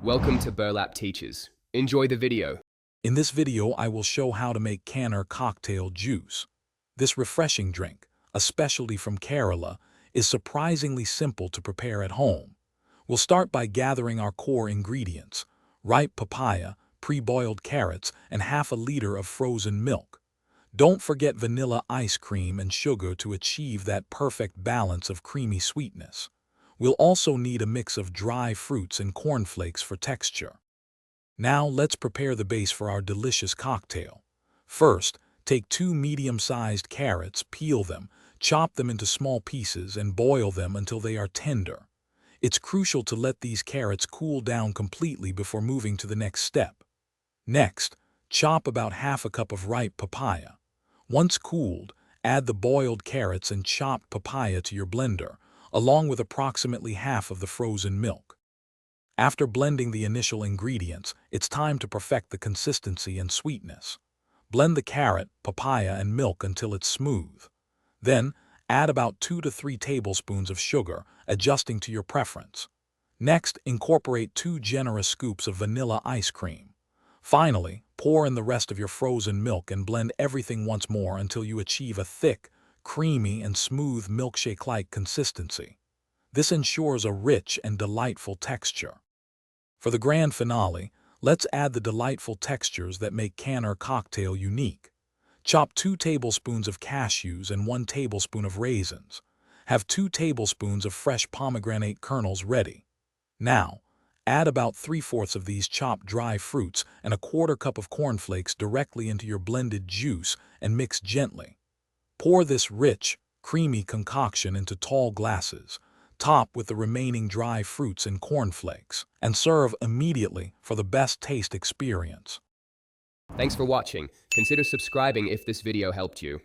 Welcome to Burlap Teachers. Enjoy the video. In this video, I will show how to make Kannur cocktail juice. This refreshing drink, a specialty from Kerala, is surprisingly simple to prepare at home. We'll start by gathering our core ingredients: ripe papaya, pre-boiled carrots, and half a liter of frozen milk. Don't forget vanilla ice cream and sugar to achieve that perfect balance of creamy sweetness. We'll also need a mix of dry fruits and cornflakes for texture. Now let's prepare the base for our delicious cocktail. First, take 2 medium-sized carrots, peel them, chop them into small pieces, and boil them until they are tender. It's crucial to let these carrots cool down completely before moving to the next step. Next, chop about half a cup of ripe papaya. Once cooled, add the boiled carrots and chopped papaya to your blender, along with approximately half of the frozen milk. After blending the initial ingredients, it's time to perfect the consistency and sweetness. Blend the carrot, papaya, and milk until it's smooth. Then, add about 2 to 3 tablespoons of sugar, adjusting to your preference. Next, incorporate 2 generous scoops of vanilla ice cream. Finally, pour in the rest of your frozen milk and blend everything once more until you achieve a thick, creamy, and smooth milkshake-like consistency. This ensures a rich and delightful texture. For the grand finale, let's add the delightful textures that make Kannur cocktail unique. Chop 2 tablespoons of cashews and 1 tablespoon of raisins. Have 2 tablespoons of fresh pomegranate kernels ready. Now, add about 3/4 of these chopped dry fruits and a 1/4 cup of cornflakes directly into your blended juice and mix gently. Pour this rich, creamy concoction into tall glasses. Top with the remaining dry fruits and cornflakes, and serve immediately for the best taste experience. Thanks for watching. Consider subscribing if this video helped you.